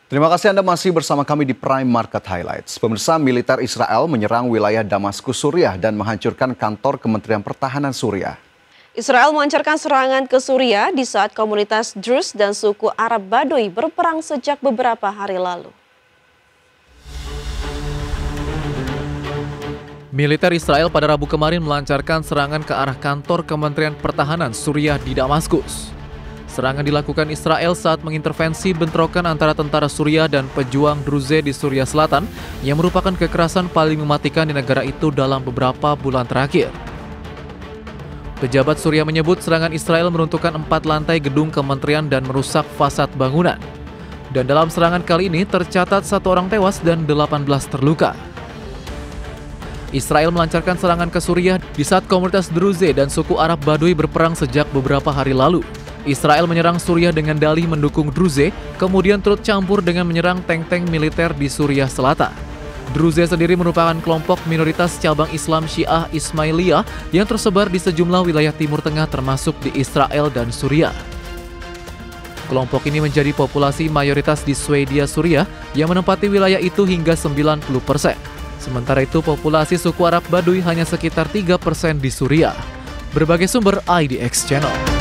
Terima kasih Anda masih bersama kami di Prime Market Highlights. Pemirsa, militer Israel menyerang wilayah Damaskus, Suriah dan menghancurkan kantor Kementerian Pertahanan Suriah. Israel melancarkan serangan ke Suriah di saat komunitas Druze dan suku Arab Baduy berperang sejak beberapa hari lalu. Militer Israel pada Rabu kemarin melancarkan serangan ke arah kantor Kementerian Pertahanan Suriah di Damaskus. Serangan dilakukan Israel saat mengintervensi bentrokan antara tentara Suriah dan pejuang Druze di Suriah Selatan yang merupakan kekerasan paling mematikan di negara itu dalam beberapa bulan terakhir. Pejabat Suriah menyebut serangan Israel meruntuhkan 4 lantai gedung kementerian dan merusak fasad bangunan. Dan dalam serangan kali ini tercatat 1 orang tewas dan 18 terluka. Israel melancarkan serangan ke Suriah di saat komunitas Druze dan suku Arab Baduy berperang sejak beberapa hari lalu. Israel menyerang Suriah dengan dalih mendukung Druze, kemudian turut campur dengan menyerang tank-tank militer di Suriah Selatan. Druze sendiri merupakan kelompok minoritas cabang Islam Syiah Ismailiyah yang tersebar di sejumlah wilayah Timur Tengah termasuk di Israel dan Suriah. Kelompok ini menjadi populasi mayoritas di Swedia, Suriah yang menempati wilayah itu hingga 90%. Sementara itu populasi suku Arab Baduy hanya sekitar 3% di Suriah. Berbagai sumber IDX Channel.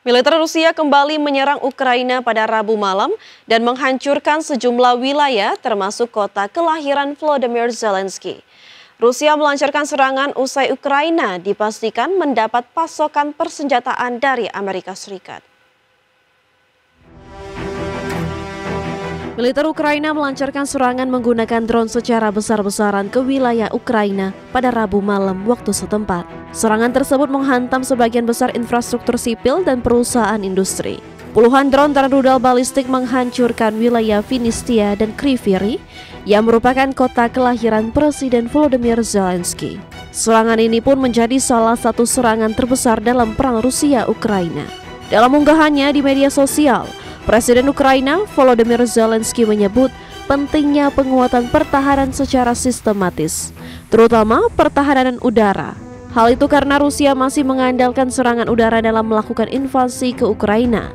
Militer Rusia kembali menyerang Ukraina pada Rabu malam dan menghancurkan sejumlah wilayah termasuk kota kelahiran Volodymyr Zelensky. Rusia melancarkan serangan usai Ukraina dipastikan mendapat pasokan persenjataan dari Amerika Serikat. Militer Ukraina melancarkan serangan menggunakan drone secara besar-besaran ke wilayah Ukraina pada Rabu malam waktu setempat. Serangan tersebut menghantam sebagian besar infrastruktur sipil dan perusahaan industri. Puluhan drone dan rudal balistik menghancurkan wilayah Finistia dan Kryvyi yang merupakan kota kelahiran Presiden Volodymyr Zelensky. Serangan ini pun menjadi salah satu serangan terbesar dalam perang Rusia-Ukraina. Dalam unggahannya di media sosial, Presiden Ukraina Volodymyr Zelensky menyebut pentingnya penguatan pertahanan secara sistematis, terutama pertahanan udara. Hal itu karena Rusia masih mengandalkan serangan udara dalam melakukan invasi ke Ukraina.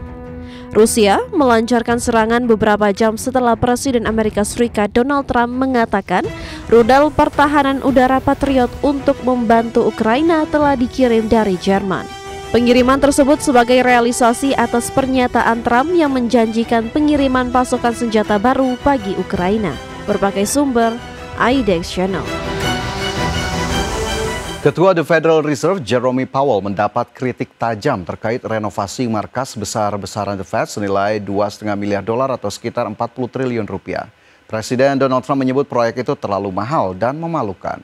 Rusia melancarkan serangan beberapa jam setelah Presiden Amerika Serikat Donald Trump mengatakan rudal pertahanan udara Patriot untuk membantu Ukraina telah dikirim dari Jerman. Pengiriman tersebut sebagai realisasi atas pernyataan Trump yang menjanjikan pengiriman pasokan senjata baru bagi Ukraina. Berbagai sumber, IDX Channel. Ketua The Federal Reserve Jerome Powell mendapat kritik tajam terkait renovasi markas besar-besaran The Fed senilai $2,5 miliar atau sekitar 40 triliun rupiah. Presiden Donald Trump menyebut proyek itu terlalu mahal dan memalukan.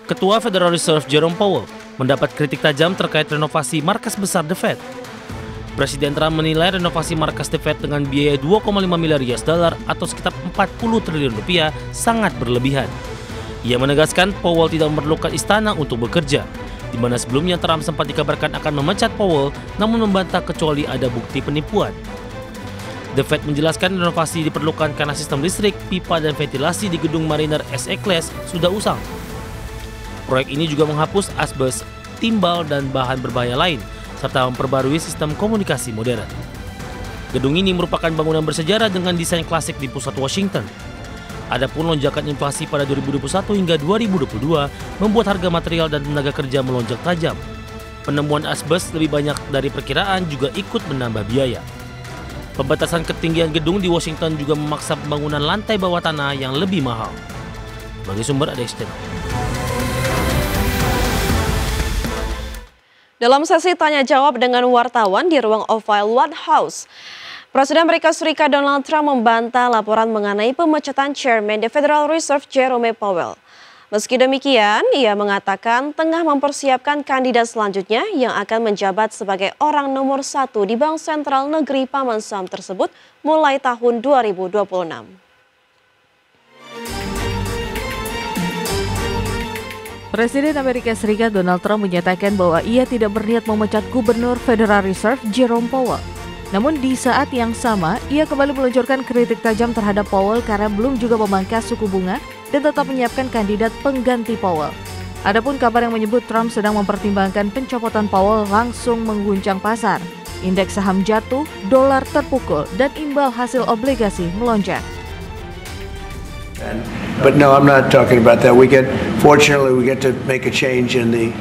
Ketua Federal Reserve Jerome Powell mendapat kritik tajam terkait renovasi markas besar The Fed. Presiden Trump menilai renovasi markas The Fed dengan biaya $2,5 miliar atau sekitar 40 triliun rupiah sangat berlebihan. Ia menegaskan Powell tidak memerlukan istana untuk bekerja, di mana sebelumnya Trump sempat dikabarkan akan memecat Powell namun membantah kecuali ada bukti penipuan. The Fed menjelaskan renovasi diperlukan karena sistem listrik, pipa, dan ventilasi di gedung Mariner SE Class sudah usang. Proyek ini juga menghapus asbes, timbal, dan bahan berbahaya lain, serta memperbarui sistem komunikasi modern. Gedung ini merupakan bangunan bersejarah dengan desain klasik di pusat Washington. Adapun lonjakan inflasi pada 2021 hingga 2022 membuat harga material dan tenaga kerja melonjak tajam. Penemuan asbes lebih banyak dari perkiraan juga ikut menambah biaya. Pembatasan ketinggian gedung di Washington juga memaksa pembangunan lantai bawah tanah yang lebih mahal. Bagi sumber ada Channel. Dalam sesi tanya-jawab dengan wartawan di ruang Oval White House, Presiden Amerika Serikat Donald Trump membantah laporan mengenai pemecatan Chairman The Federal Reserve Jerome Powell. Meski demikian, ia mengatakan tengah mempersiapkan kandidat selanjutnya yang akan menjabat sebagai orang nomor 1 di Bank Sentral Negeri Paman Sam tersebut mulai tahun 2026. Presiden Amerika Serikat Donald Trump menyatakan bahwa ia tidak berniat memecat Gubernur Federal Reserve Jerome Powell. Namun di saat yang sama, ia kembali meluncurkan kritik tajam terhadap Powell karena belum juga memangkas suku bunga dan tetap menyiapkan kandidat pengganti Powell. Adapun kabar yang menyebut Trump sedang mempertimbangkan pencopotan Powell langsung mengguncang pasar. Indeks saham jatuh, dolar terpukul, dan imbal hasil obligasi melonjak. But no, I'm not talking about that. Fortunately, we get to make a change in the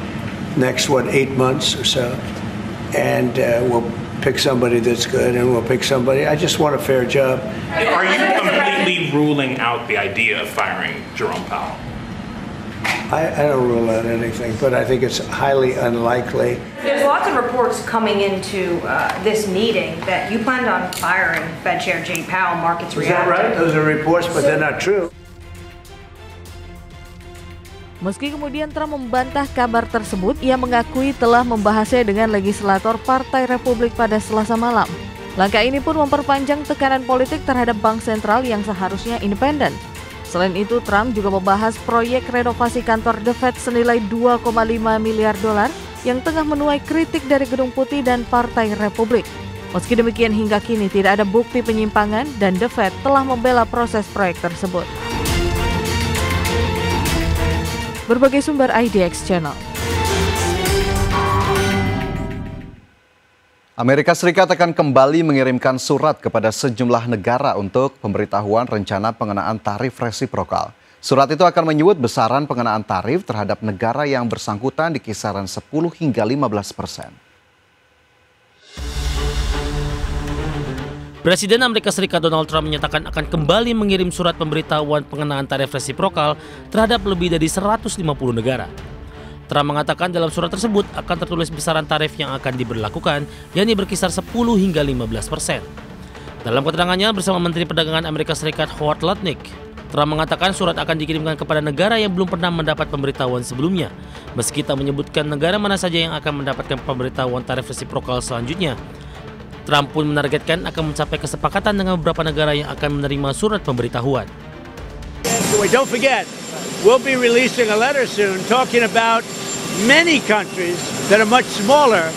next, 8 months or so. And we'll pick somebody that's good, and we'll pick somebody. I just want a fair job. Are you completely ruling out the idea of firing Jerome Powell? I don't rule out anything, but I think it's highly unlikely. There's lots of reports coming into this meeting that you planned on firing Fed Chair Jay Powell. Markets reacted. Is that right? Those are reports, but they're not true. Meski kemudian Trump membantah kabar tersebut, ia mengakui telah membahasnya dengan legislator Partai Republik pada Selasa malam. Langkah ini pun memperpanjang tekanan politik terhadap bank sentral yang seharusnya independen. Selain itu, Trump juga membahas proyek renovasi kantor The Fed senilai 2,5 miliar dolar yang tengah menuai kritik dari Gedung Putih dan Partai Republik. Meski demikian, hingga kini tidak ada bukti penyimpangan dan The Fed telah membela proses proyek tersebut. Berbagai sumber IDX Channel. Amerika Serikat akan kembali mengirimkan surat kepada sejumlah negara untuk pemberitahuan rencana pengenaan tarif resiprokal. Surat itu akan menyebut besaran pengenaan tarif terhadap negara yang bersangkutan di kisaran 10 hingga 15%. Presiden Amerika Serikat Donald Trump menyatakan akan kembali mengirim surat pemberitahuan pengenaan tarif resiprokal terhadap lebih dari 150 negara. Trump mengatakan dalam surat tersebut akan tertulis besaran tarif yang akan diberlakukan, yakni berkisar 10 hingga 15%. Dalam keterangannya bersama Menteri Perdagangan Amerika Serikat Howard Lutnick, Trump mengatakan surat akan dikirimkan kepada negara yang belum pernah mendapat pemberitahuan sebelumnya, meski tak menyebutkan negara mana saja yang akan mendapatkan pemberitahuan tarif resiprokal selanjutnya. Trump pun menargetkan akan mencapai kesepakatan dengan beberapa negara yang akan menerima surat pemberitahuan. Don't forget, we'll be releasing a letter soon talking about many countries that are much smaller,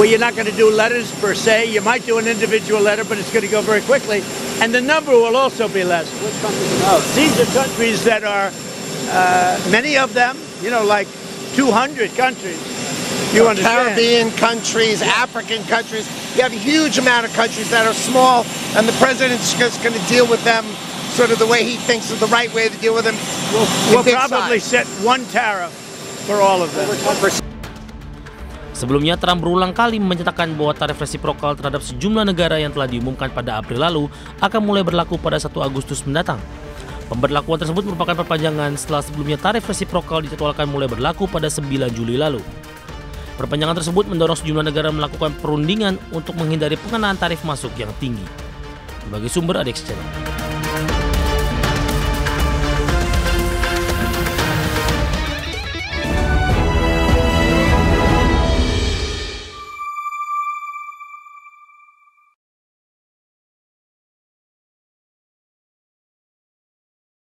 where you're not going to do letters per se. You might do an individual letter, but it's going to go very quickly. And the number will also be less. These are countries that are, many of them, like 200 countries. You understand? Caribbean countries, African countries. You have a huge amount of countries that are small, and the president's just going to deal with them sort of the way he thinks is the right way to deal with them. We'll probably set one tariff for all of them. Sebelumnya, Trump berulang kali menyatakan bahwa tarif resiprokal terhadap sejumlah negara yang telah diumumkan pada April lalu akan mulai berlaku pada 1 Agustus mendatang. Pemberlakuan tersebut merupakan perpanjangan setelah sebelumnya tarif resiprokal dijadwalkan mulai berlaku pada 9 Juli lalu. Perpanjangan tersebut mendorong sejumlah negara melakukan perundingan untuk menghindari pengenaan tarif masuk yang tinggi. Sebagai sumber IDX Channel.